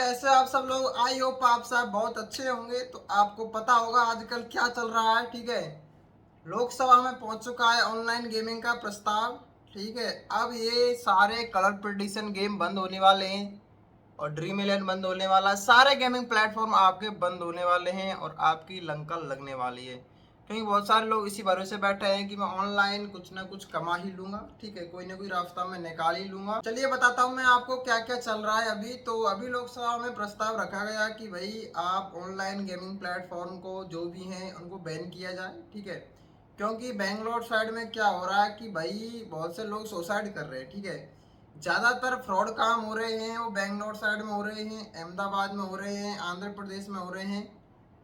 कैसे आप सब लोग। आई होप आप सब बहुत अच्छे होंगे। तो आपको पता होगा आजकल क्या चल रहा है। ठीक है, लोकसभा में पहुंच चुका है ऑनलाइन गेमिंग का प्रस्ताव। ठीक है, अब ये सारे कलर प्रेडिक्शन गेम बंद होने वाले हैं और ड्रीम इलेवन बंद होने वाला है। सारे गेमिंग प्लेटफॉर्म आपके बंद होने वाले हैं और आपकी लंका लगने वाली है, क्योंकि बहुत सारे लोग इसी भरोसे बैठे हैं कि मैं ऑनलाइन कुछ ना कुछ कमा ही लूंगा। ठीक है, कोई ना कोई रास्ता मैं निकाल ही लूंगा। चलिए बताता हूँ मैं आपको क्या क्या चल रहा है अभी। तो अभी लोकसभा में प्रस्ताव रखा गया कि भाई आप ऑनलाइन गेमिंग प्लेटफॉर्म को जो भी हैं उनको बैन किया जाए। ठीक है, क्योंकि बेंगलोर साइड में क्या हो रहा है कि भाई बहुत से लोग सुसाइड कर रहे हैं। ठीक है, ज़्यादातर फ्रॉड काम हो रहे हैं वो बेंगलोर साइड में हो रहे हैं, अहमदाबाद में हो रहे हैं, आंध्र प्रदेश में हो रहे हैं,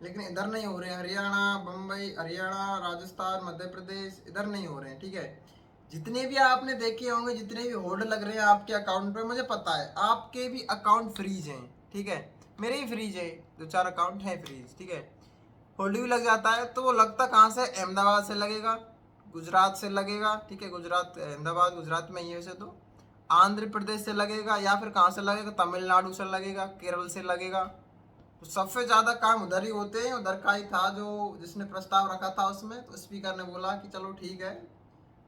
लेकिन इधर नहीं हो रहे हैं। हरियाणा, बम्बई, हरियाणा, राजस्थान, मध्य प्रदेश, इधर नहीं हो रहे हैं। ठीक है, जितने भी आपने देखे होंगे, जितने भी होल्ड लग रहे हैं आपके अकाउंट पे, मुझे पता है आपके भी अकाउंट फ्रीज हैं। ठीक है, मेरे ही फ्रीज है, दो चार अकाउंट है फ्रीज। ठीक है, होल्ड भी लग जाता है तो वो लगता कहाँ से, अहमदाबाद से लगेगा, गुजरात से लगेगा। ठीक है, गुजरात अहमदाबाद गुजरात में ही है वैसे तो। आंध्र प्रदेश से लगेगा या फिर कहाँ से लगेगा, तमिलनाडु से लगेगा, केरल से लगेगा। तो सबसे ज़्यादा काम उधर ही होते हैं। उधर का ही था जो जिसने प्रस्ताव रखा था उसमें, तो स्पीकर ने बोला कि चलो ठीक है,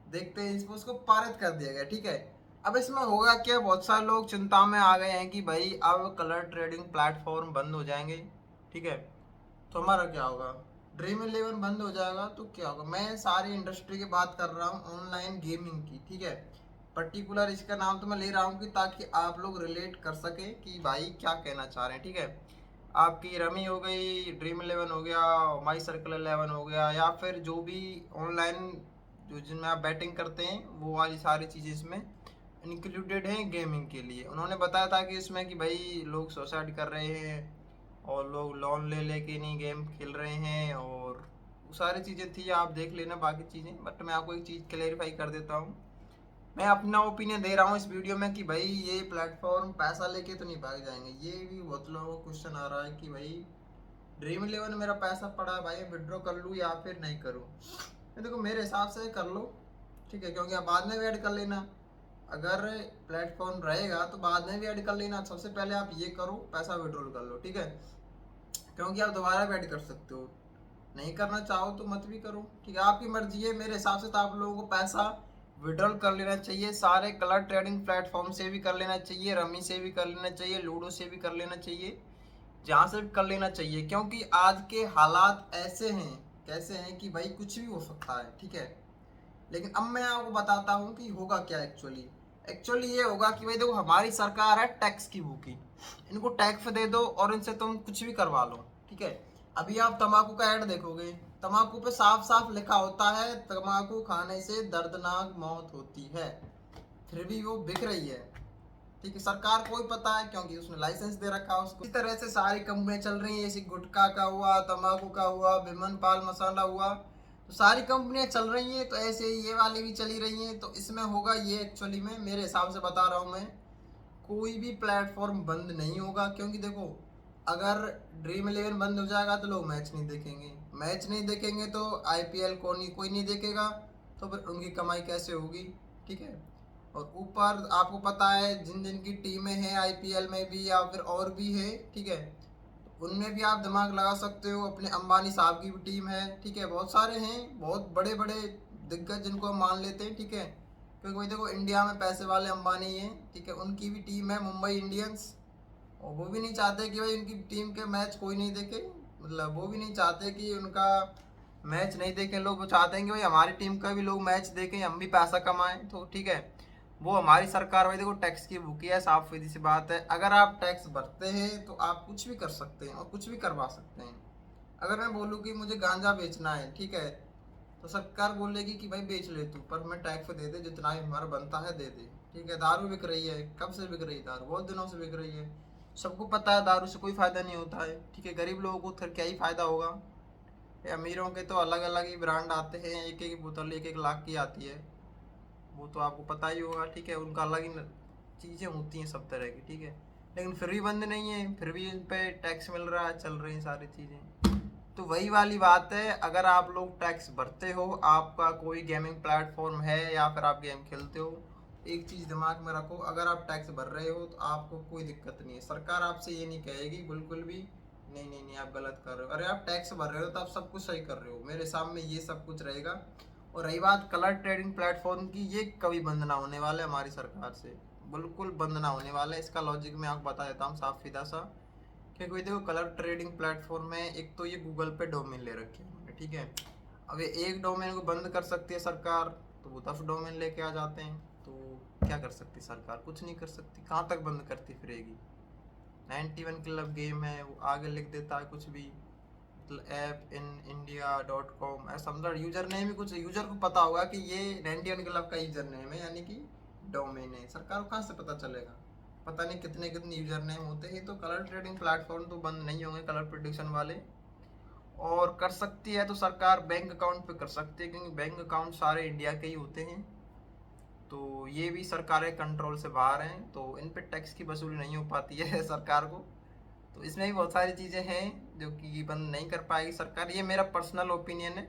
देखते हैं इसको, उसको पारित कर दिया गया। ठीक है, अब इसमें होगा क्या, बहुत सारे लोग चिंता में आ गए हैं कि भाई अब कलर ट्रेडिंग प्लेटफॉर्म बंद हो जाएंगे। ठीक है, तो हमारा क्या होगा, ड्रीम इलेवन बंद हो जाएगा तो क्या होगा। मैं सारी इंडस्ट्री की बात कर रहा हूँ, ऑनलाइन गेमिंग की। ठीक है, पर्टिकुलर इसका नाम तो मैं ले रहा हूँ कि ताकि आप लोग रिलेट कर सके कि भाई क्या कहना चाह रहे हैं। ठीक है, आपकी रमी हो गई, ड्रीम इलेवन हो गया, माई सर्कल इलेवन हो गया, या फिर जो भी ऑनलाइन जो जिनमें आप बैटिंग करते हैं वो वाली सारी चीज़ें इसमें इंक्लूडेड हैं गेमिंग के लिए। उन्होंने बताया था कि इसमें कि भाई लोग सुसाइड कर रहे हैं और लोग लोन ले लेके नहीं गेम खेल रहे हैं, और वो सारी चीज़ें थी, आप देख लेना बाकी चीज़ें। बट मैं आपको एक चीज़ क्लेरिफाई कर देता हूँ, मैं अपना ओपिनियन दे रहा हूँ इस वीडियो में कि भाई ये प्लेटफॉर्म पैसा लेके तो नहीं भाग जाएंगे। ये भी बहुत लोगों को क्वेश्चन आ रहा है कि भाई ड्रीम इलेवन में मेरा पैसा पड़ा है, भाई विड्रॉ कर लूँ या फिर नहीं करूँ। देखो मेरे हिसाब से कर लो। ठीक है, क्योंकि आप बाद में भी ऐड कर लेना, अगर प्लेटफॉर्म रहेगा तो बाद में भी ऐड कर लेना। सबसे पहले आप ये करो, पैसा विड्रॉल कर लो। ठीक है, क्योंकि आप दोबारा भी ऐड कर सकते हो, नहीं करना चाहो तो मत भी करो। ठीक है, आपकी मर्जी है। मेरे हिसाब से तो आप लोगों को पैसा विड्रॉल कर लेना चाहिए, सारे कलर ट्रेडिंग प्लेटफॉर्म से भी कर लेना चाहिए, रमी से भी कर लेना चाहिए, लूडो से भी कर लेना चाहिए, जहाँ से भी कर लेना चाहिए। क्योंकि आज के हालात ऐसे हैं, कैसे हैं कि भाई कुछ भी हो सकता है। ठीक है, लेकिन अब मैं आपको बताता हूँ कि होगा क्या एक्चुअली। एक्चुअली ये होगा कि भाई देखो, हमारी सरकार है टैक्स की भूखी, इनको टैक्स दे दो और इनसे तुम कुछ भी करवा लो। ठीक है, अभी आप तंबाकू का ऐड देखोगे, तंबाकू पे साफ साफ लिखा होता है तंबाकू खाने से दर्दनाक मौत होती है, फिर भी वो बिक रही है। ठीक है, सरकार को ही पता है क्योंकि उसने लाइसेंस दे रखा है उसको। इस तरह से सारी कंपनियां चल रही हैं, जैसे गुटखा का हुआ, तंबाकू का हुआ, विमन पाल मसाला हुआ, तो सारी कंपनियां चल रही हैं, तो ऐसे ही ये वाली भी चली रही हैं। तो इसमें होगा ये, एक्चुअली में मेरे हिसाब से बता रहा हूँ मैं, कोई भी प्लेटफॉर्म बंद नहीं होगा। क्योंकि देखो, अगर ड्रीम इलेवन बंद हो जाएगा तो लोग मैच नहीं देखेंगे, मैच नहीं देखेंगे तो आईपीएल कोई नहीं देखेगा, तो फिर उनकी कमाई कैसे होगी। ठीक है, और ऊपर आपको पता है जिन जिन की टीमें हैं आईपीएल में भी या फिर और भी है, ठीक है, उनमें भी आप दिमाग लगा सकते हो। अपने अंबानी साहब की भी टीम है। ठीक है, बहुत सारे हैं, बहुत बड़े बड़े दिग्गज जिनको हम मान लेते हैं। ठीक है, क्योंकि भाई देखो इंडिया में पैसे वाले अंबानी हैं। ठीक है, उनकी भी टीम है मुंबई इंडियंस, और वो भी नहीं चाहते कि भाई उनकी टीम के मैच कोई नहीं देखे। मतलब वो भी नहीं चाहते कि उनका मैच नहीं देखें लोग, वो चाहते हैं कि भाई हमारी टीम का भी लोग मैच देखें, हम भी पैसा कमाएं। तो ठीक है, वो हमारी सरकार भाई देखो टैक्स की भूखी है, साफ सीधी सी बात है। अगर आप टैक्स भरते हैं तो आप कुछ भी कर सकते हैं और कुछ भी करवा सकते हैं। अगर मैं बोलूँ कि मुझे गांजा बेचना है, ठीक है, तो सरकार बोलेगी कि भाई बेच ले तू, पर हमें टैक्स दे दे, जितना ही हमारा बनता है दे दे। ठीक है, दारू बिक रही है, कब से बिक रही है दारू, बहुत दिनों से बिक रही है, सबको पता है दारू से कोई फ़ायदा नहीं होता है। ठीक है, गरीब लोगों को फिर क्या ही फ़ायदा होगा। अमीरों के तो अलग अलग ही ब्रांड आते हैं, एक एक बोतल एक एक लाख की आती है, वो तो आपको पता ही होगा। ठीक है, उनका अलग ही चीज़ें होती हैं सब तरह की। ठीक है, लेकिन फिर भी बंद नहीं है, फिर भी इन पे टैक्स मिल रहा है, चल रही हैं सारी चीज़ें। तो वही वाली बात है, अगर आप लोग टैक्स भरते हो, आपका कोई गेमिंग प्लेटफॉर्म है या फिर आप गेम खेलते हो, एक चीज़ दिमाग में रखो, अगर आप टैक्स भर रहे हो तो आपको कोई दिक्कत नहीं है। सरकार आपसे ये नहीं कहेगी बिल्कुल भी नहीं नहीं नहीं आप गलत कर रहे हो। अरे आप टैक्स भर रहे हो तो आप सब कुछ सही कर रहे हो, मेरे सामने ये सब कुछ रहेगा। और रही बात कलर ट्रेडिंग प्लेटफॉर्म की, ये कभी बंद ना होने वाला है हमारी सरकार से, बिल्कुल बंद ना होने वाला है। इसका लॉजिक मैं आपको बता देता हूँ साफ सीधा सा। क्योंकि देखो कलर ट्रेडिंग प्लेटफॉर्म में एक तो ये गूगल पे डोमेन ले रखे हैं उन्होंने, ठीक है। अब ये एक डोमेन को बंद कर सकती है सरकार, तो वो 10 डोमेन लेके आ जाते हैं। तो क्या कर सकती सरकार? कुछ नहीं कर सकती। कहाँ तक बंद करती फिरेगी? 91 क्लब गेम है, वो आगे लिख देता है कुछ भी, मतलब ऐप इन india.com ऐसा, मतलब यूजर नेम ही कुछ, यूजर को पता होगा कि ये 91 क्लब का यूजर नेम है, यानी कि डोमेन है। सरकार को कहाँ से पता चलेगा? पता नहीं कितने कितने यूजर नेम होते हैं। तो कलर ट्रेडिंग प्लेटफॉर्म तो बंद नहीं होंगे कलर प्रोडिक्शन वाले। और कर सकती है तो सरकार बैंक अकाउंट पे कर सकती है, क्योंकि बैंक अकाउंट सारे इंडिया के ही होते हैं। तो ये भी सरकार के कंट्रोल से बाहर हैं, तो इन पे टैक्स की वसूली नहीं हो पाती है सरकार को। तो इसमें भी बहुत सारी चीज़ें हैं जो कि बंद नहीं कर पाएगी सरकार, ये मेरा पर्सनल ओपिनियन है।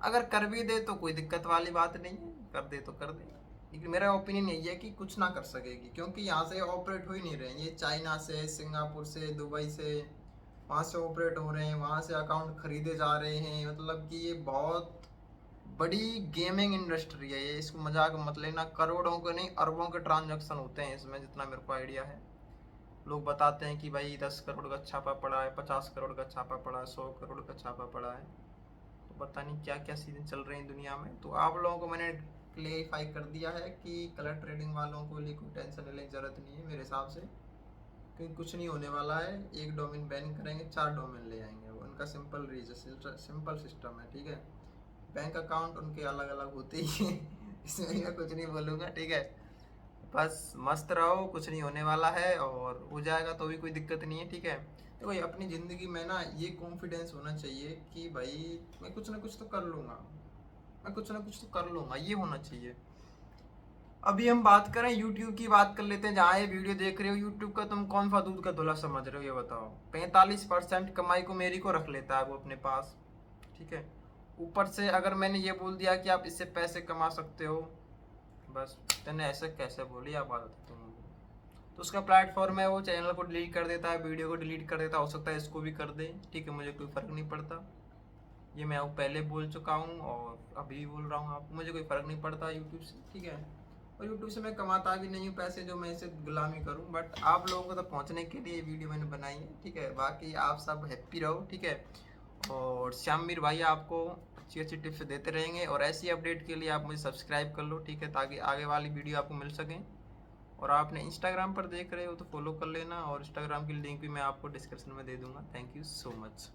अगर कर भी दे तो कोई दिक्कत वाली बात नहीं है, कर दे तो कर दे। लेकिन मेरा ओपिनियन यही है कि कुछ ना कर सकेगी, क्योंकि यहाँ से ऑपरेट हो ही नहीं रहे हैं। ये चाइना से, सिंगापुर से, दुबई से, वहाँ से ऑपरेट हो रहे हैं, वहाँ से अकाउंट खरीदे जा रहे हैं। मतलब कि ये बहुत बड़ी गेमिंग इंडस्ट्री है ये, इसको मजाक मत लेना। करोड़ों के नहीं अरबों के ट्रांजैक्शन होते हैं इसमें, जितना मेरे को आइडिया है। लोग बताते हैं कि भाई 10 करोड़ का छापा पड़ा है, 50 करोड़ का छापा पड़ा है, 100 करोड़ का छापा पड़ा है। तो पता नहीं क्या क्या सीजन चल रहे हैं दुनिया में। तो आप लोगों को मैंने क्लेरिफाई कर दिया है कि कलर ट्रेडिंग वालों को लिए कोई टेंशन लेने की ज़रूरत नहीं है मेरे हिसाब से, क्योंकि कुछ नहीं होने वाला है। एक डोमेन बैन करेंगे, 4 डोमेन ले आएंगे, वो उनका सिंपल रीजन, सिंपल सिस्टम है, ठीक है। बैंक अकाउंट उनके अलग अलग होते ही हैं इसमें मैं कुछ नहीं बोलूँगा, ठीक है। बस मस्त रहो, कुछ नहीं होने वाला है, और हो जाएगा तो भी कोई दिक्कत नहीं है, ठीक है। तो भाई अपनी ज़िंदगी में ना ये कॉन्फिडेंस होना चाहिए कि भाई मैं कुछ ना कुछ तो कर लूँगा, मैं कुछ ना कुछ तो कर लूँगा, ये होना चाहिए। अभी हम बात करें यूट्यूब की, बात कर लेते हैं। जहाँ ये वीडियो देख रहे हो, यूट्यूब का तुम कौन सा दूध का धुला समझ रहे हो ये बताओ। 45% कमाई को मेरी को रख लेता है वो अपने पास, ठीक है। ऊपर से अगर मैंने ये बोल दिया कि आप इससे पैसे कमा सकते हो, बस तेने ऐसे कैसे बोली आप बात तुम। तो उसका प्लेटफॉर्म है, वो चैनल को डिलीट कर देता है, वीडियो को डिलीट कर देता है, हो सकता है इसको भी कर दे, ठीक है। मुझे कोई फ़र्क नहीं पड़ता, ये मैं आपको पहले बोल चुका हूँ और अभी भी बोल रहा हूँ आपको, मुझे कोई फ़र्क नहीं पड़ता यूट्यूब से, ठीक है। और यूट्यूब से मैं कमाता भी नहीं हूँ पैसे जो मैं इसे गुलामी करूँ, बट आप लोगों को तो पहुँचने के लिए वीडियो मैंने बनाई है, ठीक है। बाकी आप सब हैप्पी रहो, ठीक है। और श्यामवीर भाई आपको अच्छी अच्छी टिप्स देते रहेंगे, और ऐसी अपडेट के लिए आप मुझे सब्सक्राइब कर लो, ठीक है, ताकि आगे वाली वीडियो आपको मिल सकें। और आपने इंस्टाग्राम पर देख रहे हो तो फॉलो कर लेना, और इंस्टाग्राम की लिंक भी मैं आपको डिस्क्रिप्शन में दे दूँगा। Thank you so much.